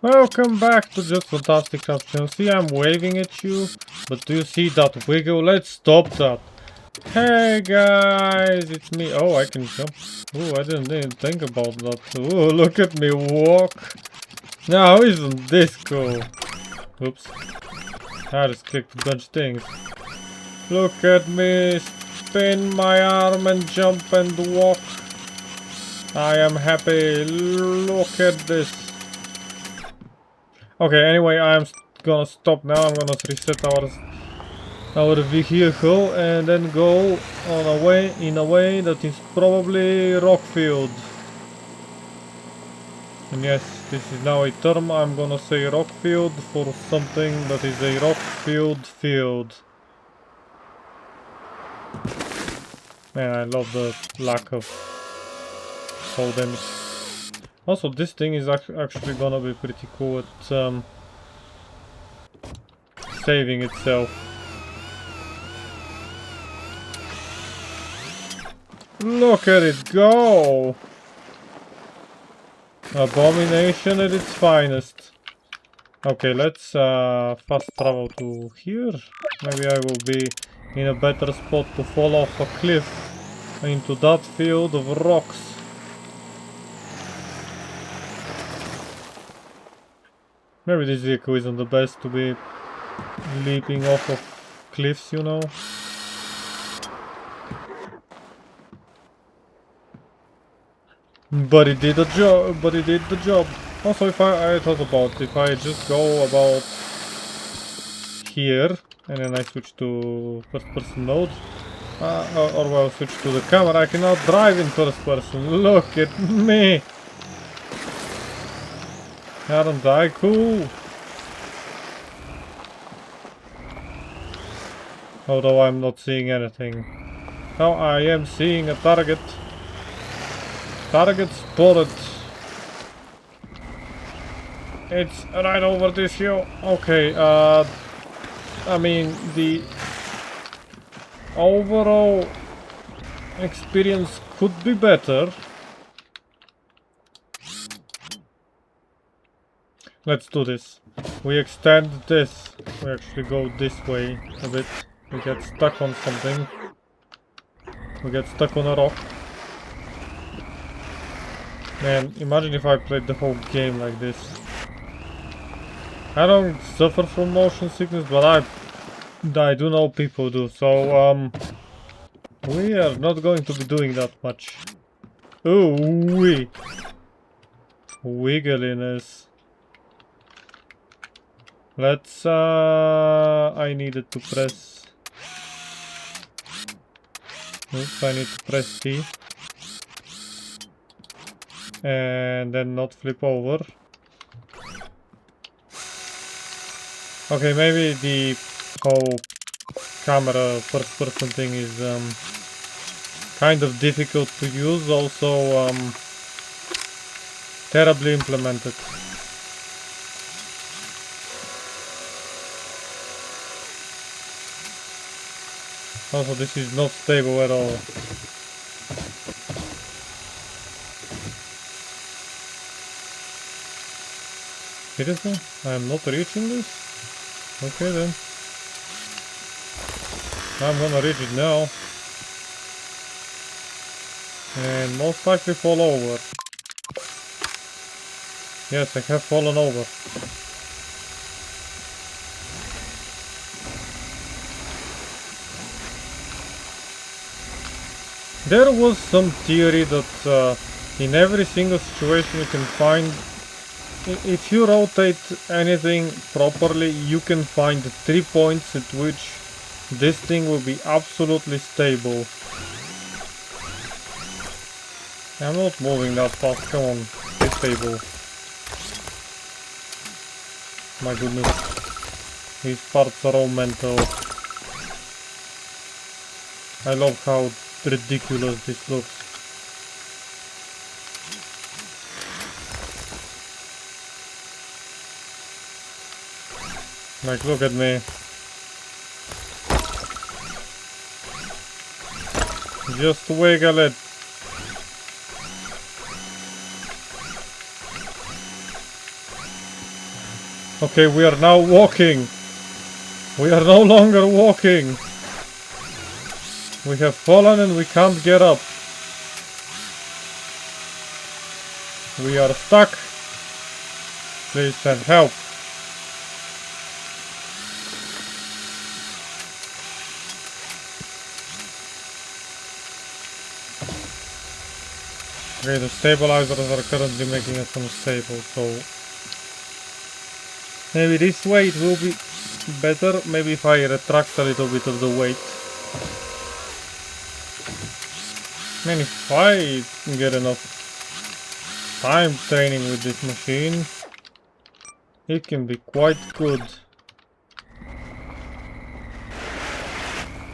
Welcome back to Just Fantastic Craft Channel. See, I'm waving at you, but do you see that wiggle? Let's stop that. Hey guys, it's me. Oh, I can jump. Oh, I didn't even think about that. Oh, look at me walk. Now, isn't this cool? Oops. I just clicked a bunch of things. Look at me spin my arm and jump and walk. I am happy. Look at this. Okay, anyway, I'm gonna stop now. I'm gonna reset our vehicle and then go on a way in a way that is probably rockfield. And yes, this is now a term. I'm gonna say rockfield for something that is a rockfield field. Man, I love the lack of fall damage. Also, this thing is actually gonna be pretty cool at saving itself. Look at it go! Abomination at its finest. Okay, let's fast travel to here. Maybe I will be in a better spot to fall off a cliff into that field of rocks. Maybe this vehicle isn't the best to be leaping off of cliffs, you know. But it did the job. But it did the job. Also, if I thought about if I just go about here and then I switch to first-person mode, or well, switch to the camera, I can now drive in first-person. Look at me! Aren't I cool? Although I'm not seeing anything. Now I am seeing a target. Target spotted. It's right over this hill. Okay, I mean, the overall experience could be better. Let's do this. We extend this. We actually go this way a bit. We get stuck on something. We get stuck on a rock. Man, imagine if I played the whole game like this. I don't suffer from motion sickness, but I do know people do. So, we are not going to be doing that much. Ooh wee. Wiggliness. Let's, I needed to press... Oops, I need to press T. And then not flip over. Okay, maybe the whole camera first person thing is kind of difficult to use, also terribly implemented. Also, this is not stable at all. Seriously? I am not reaching this? Okay then. I'm gonna reach it now. And most likely fall over. Yes, I have fallen over. There was some theory that in every single situation you can find, if you rotate anything properly, you can find 3 points at which this thing will be absolutely stable. I'm not moving that fast, come on, stay stable. My goodness, these parts are all mental. I love how ridiculous this looks. Like, look at me. Just wiggle it. Okay, we are now walking. We are no longer walking. We have fallen and we can't get up. We are stuck. Please send help. Okay, the stabilizers are currently making us unstable, so maybe this way it will be better. Maybe if I retract a little bit of the weight. And if I get enough time training with this machine, it can be quite good.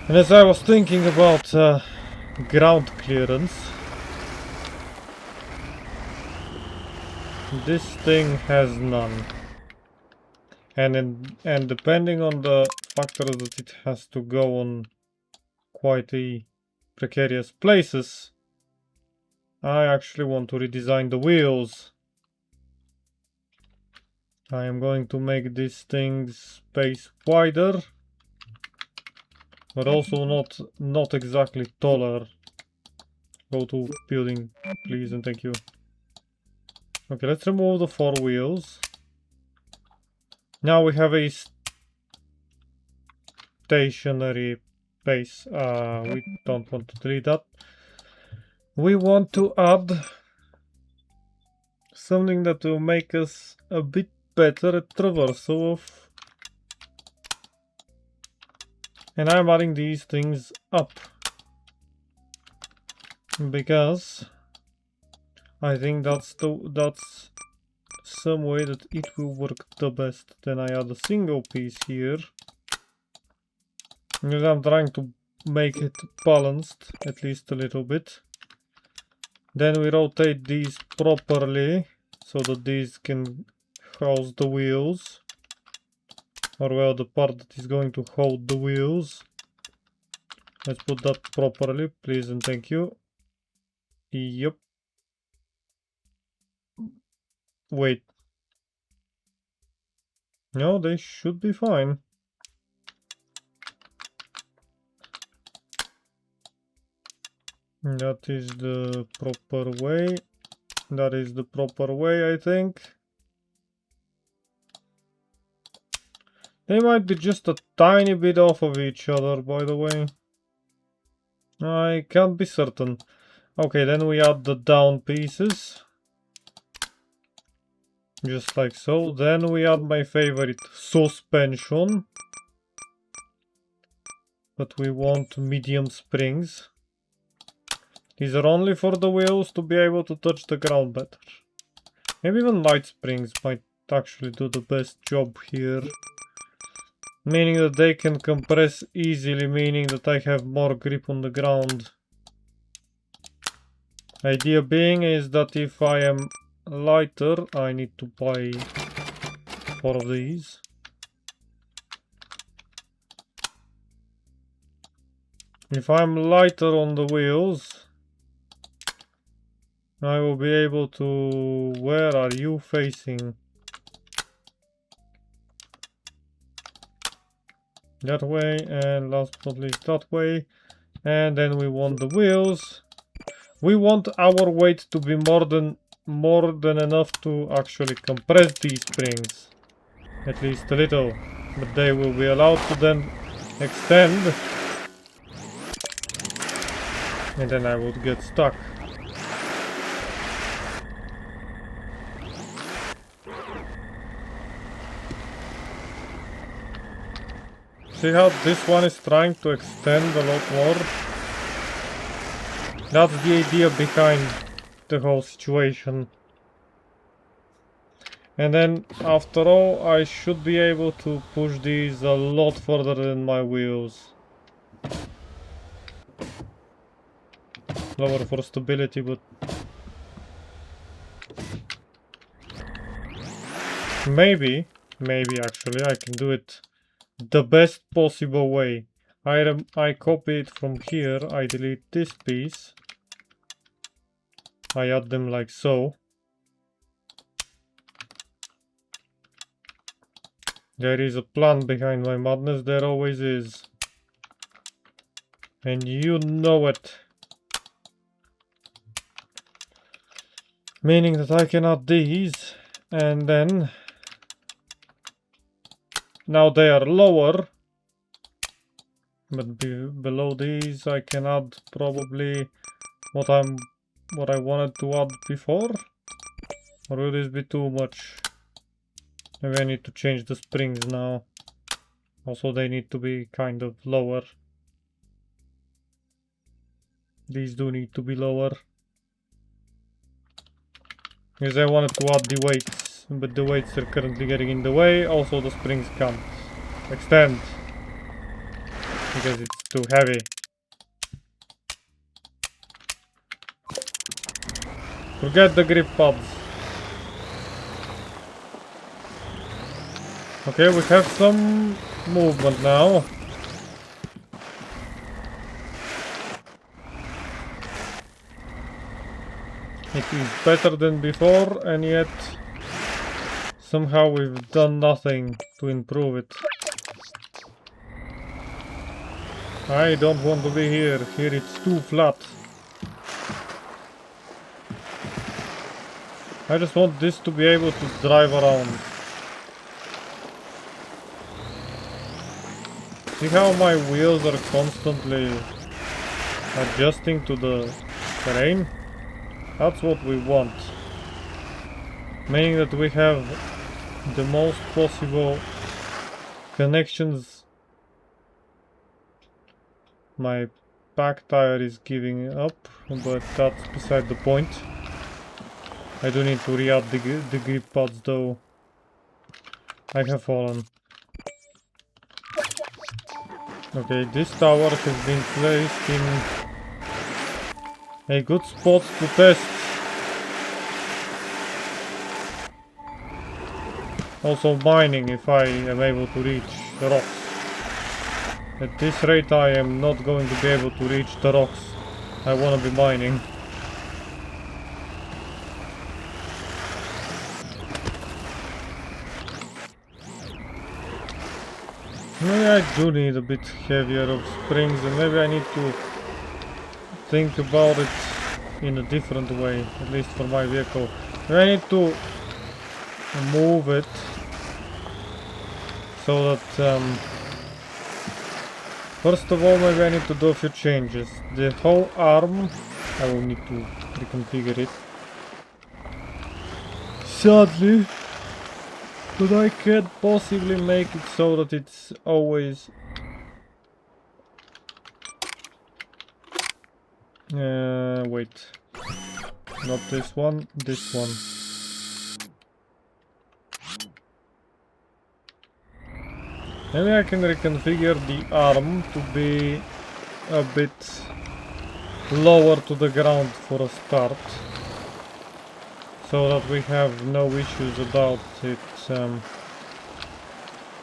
And as I was thinking about ground clearance, this thing has none. And depending on the factors that it has to go on quite a precarious places, I actually want to redesign the wheels. I am going to make this thing's space wider, but also not exactly taller. Go to building, please, and thank you. Okay, let's remove the 4 wheels. Now we have a stationary base. We don't want to delete that. We want to add something that will make us a bit better at traversal of. And I'm adding these things up because I think that's some way that it will work the best. Then I add a single piece here because I'm trying to make it balanced at least a little bit. Then we rotate these properly so that these can house the wheels, or well, the part that is going to hold the wheels. Let's put that properly, please and thank you. Yep. Wait. No, they should be fine. That is the proper way. That is the proper way, I think. They might be just a tiny bit off of each other, by the way. I can't be certain. Okay, then we add the down pieces. Just like so. Then we add my favorite suspension. But we want medium springs. These are only for the wheels to be able to touch the ground better. Maybe even light springs might actually do the best job here. Meaning that they can compress easily, meaning that I have more grip on the ground. Idea being is that if I am lighter, I need to buy 4 of these. If I'm lighter on the wheels, I will be able to... Where are you facing? That way, and last but not least that way. And then we want the wheels. We want our weight to be more than enough to actually compress these springs. At least a little. But they will be allowed to then extend. And then I would get stuck. See how this one is trying to extend a lot more? That's the idea behind the whole situation. And then after all, I should be able to push these a lot further than my wheels. Lower for stability, but maybe actually I can do it the best possible way. I copy it from here, I delete this piece, I add them like so. There is a plan behind my madness, there always is. And you know it. Meaning that I can add these, and then... Now they are lower. But below these I can add probably what I wanted to add before. Or will this be too much? Maybe I need to change the springs now. Also they need to be kind of lower. These do need to be lower. Because I wanted to add the weights, but the weights are currently getting in the way. Also the springs can't extend because it's too heavy. Forget the grip pads. Okay, we have some movement now. It is better than before, and yet somehow we've done nothing to improve it. I don't want to be here. Here it's too flat. I just want this to be able to drive around. See how my wheels are constantly adjusting to the terrain? That's what we want. Meaning that we have the most possible connections. My back tire is giving up, but that's beside the point. I do need to re-add the grip pads though. I have fallen. Okay, this tower has been placed in a good spot to test. Also mining if I am able to reach the rocks. At this rate I am not going to be able to reach the rocks. I want to be mining. Maybe I do need a bit heavier of springs, and maybe I need to think about it in a different way, at least for my vehicle. Maybe I need to move it so that first of all maybe I need to do a few changes. The whole arm, I will need to reconfigure it. Sadly. But I can't possibly make it so that it's always... wait. Not this one, this one. Maybe I can reconfigure the arm to be a bit lower to the ground for a start. So that we have no issues about it.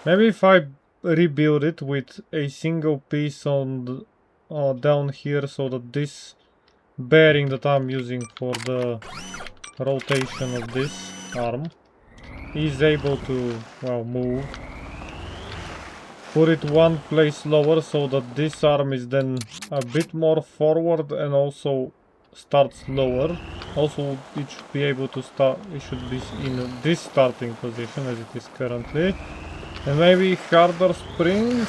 Maybe if I rebuild it with a single piece on the, down here, so that this bearing that I'm using for the rotation of this arm is able to, well, move. Put it one place lower so that this arm is then a bit more forward and also starts lower. Also it should be able to start, it should be in this starting position as it is currently. And maybe harder springs.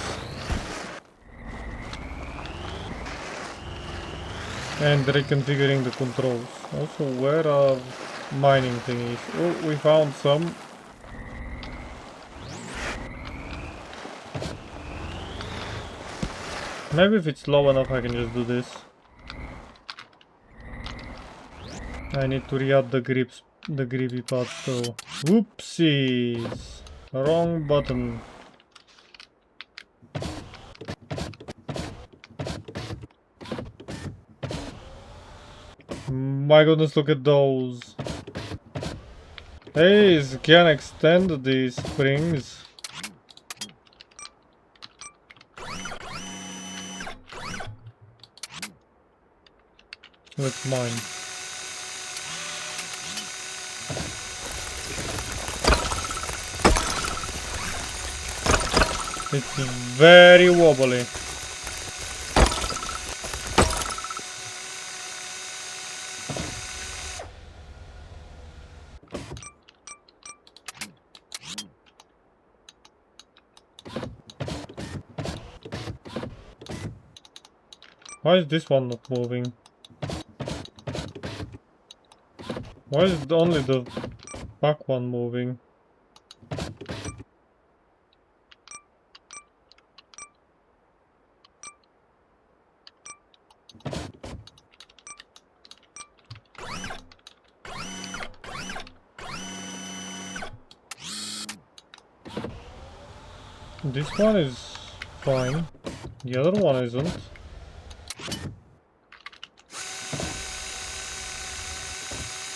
And reconfiguring the controls. Also, where are mining thingies? Oh, we found some. Maybe if it's low enough I can just do this. I need to re-add the grippy pads though. Whoopsies! Wrong button. My goodness, look at those. Hey, can extend these springs. Let's mine. It's very wobbly. Why is this one not moving? Why is only the back one moving? This one is fine. The other one isn't.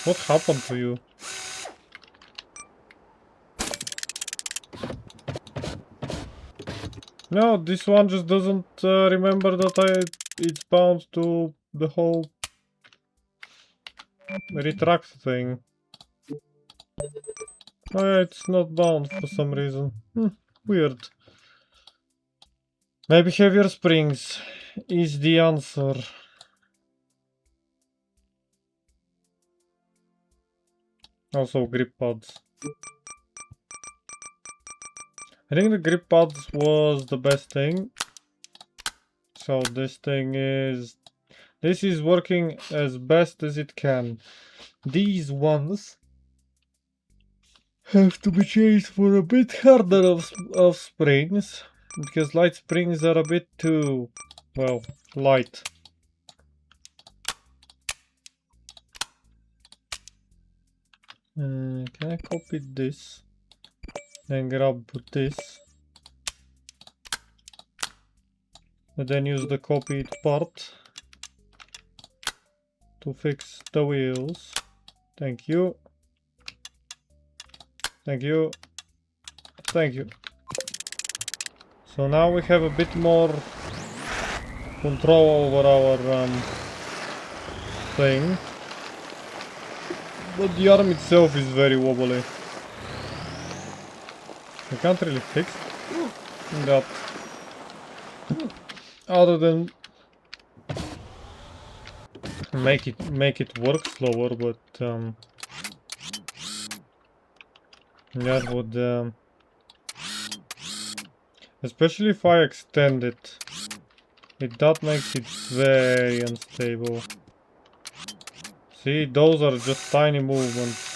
What happened to you? No, this one just doesn't remember that it's bound to the whole retract thing. Oh yeah, it's not bound for some reason. Weird. Maybe heavier springs is the answer. Also grip pads. I think the grip pads was the best thing. So this is working as best as it can. These ones have to be changed for a bit harder of springs, because light springs are a bit too, well, light. Can I copy this and grab this and then use the copied part to fix the wheels? Thank you. Thank you. Thank you. So now we have a bit more control over our thing. But the arm itself is very wobbly. I can't really fix that. Other than make it work slower, but that would especially if I extend it. That makes it very unstable. See, those are just tiny movements.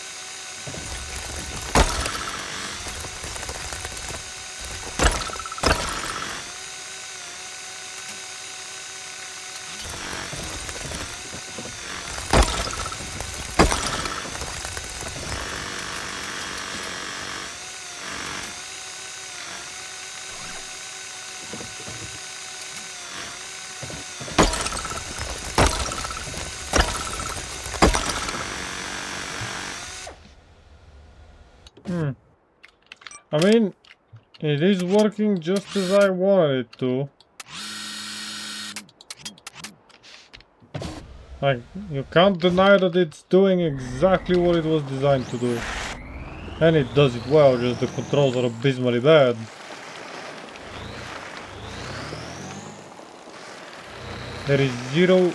I mean, it is working just as I wanted it to. Like, you can't deny that it's doing exactly what it was designed to do. And it does it well, just the controls are abysmally bad. There is zero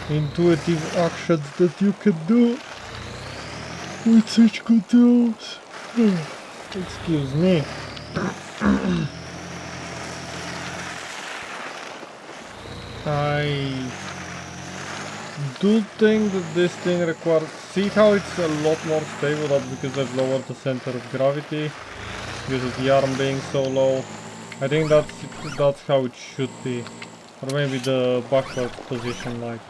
intuitive actions that you can do with such controls. Excuse me. I do think that this thing requires... See how it's a lot more stable? That's because I've lowered the center of gravity due to the arm being so low. I think that's how it should be. Or maybe the backward position, like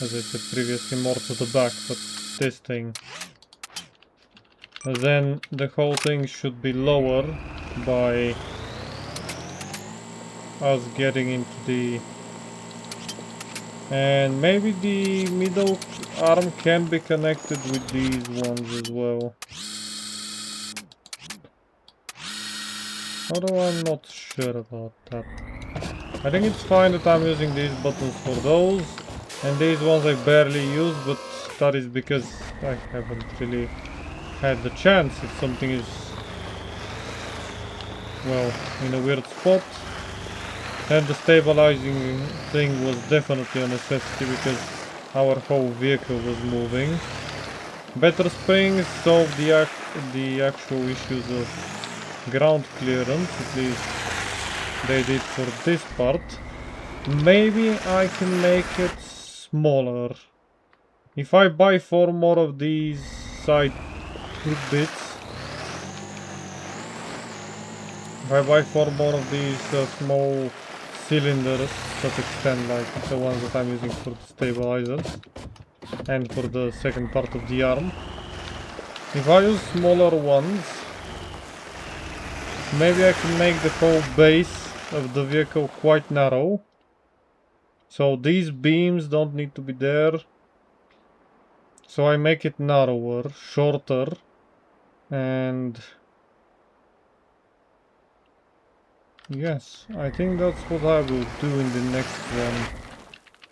as I said previously, more to the back, but this thing. And then the whole thing should be lower by us getting into the... And maybe the middle arm can be connected with these ones as well. Although I'm not sure about that. I think it's fine that I'm using these buttons for those. And these ones I barely use, but that is because I haven't really had the chance. If something is well, in a weird spot. And the stabilizing thing was definitely a necessity because our whole vehicle was moving. Better springs solved the actual issues of ground clearance, at least they did for this part. Maybe I can make it smaller. If I buy 4 more of these side bits, if I buy 4 more of these small cylinders that extend like the ones that I'm using for the stabilizers and for the second part of the arm, if I use smaller ones, maybe I can make the whole base of the vehicle quite narrow. So these beams don't need to be there. So I make it narrower, shorter, and yes, I think that's what I will do in the next one.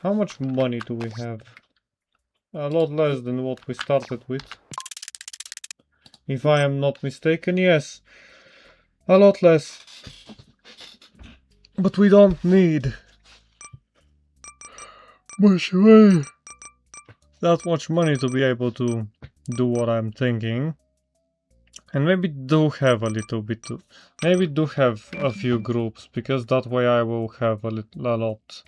How much money do we have? A lot less than what we started with. If I am not mistaken, yes. A lot less. But we don't need much money. That much money to be able to do what I'm thinking. And maybe do have a little bit, maybe do have a few groups, because that way I will have a lot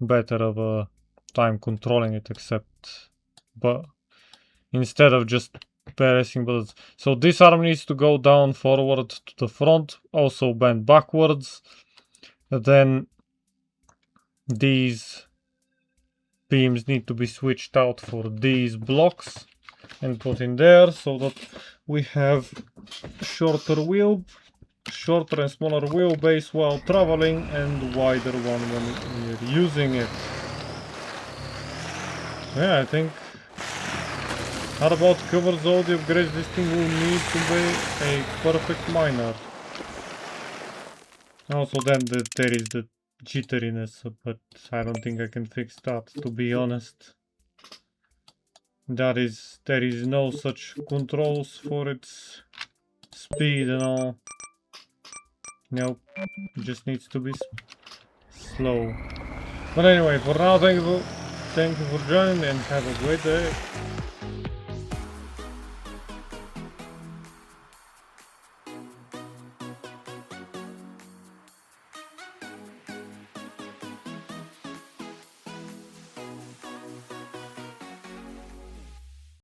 better of a time controlling it, except, but instead of just pressing buttons. So this arm needs to go down, forward to the front, also bend backwards. And then these beams need to be switched out for these blocks and put in there, so that we have shorter and smaller wheelbase while traveling, and wider one when we're using it. Yeah, I think that about covers all the upgrades this thing will need to be a perfect miner. Also then there is the jitteriness, but I don't think I can fix that, to be honest. There is no such controls for its speed and all. Nope, it just needs to be slow. But anyway, for now, thank you for joining and have a great day.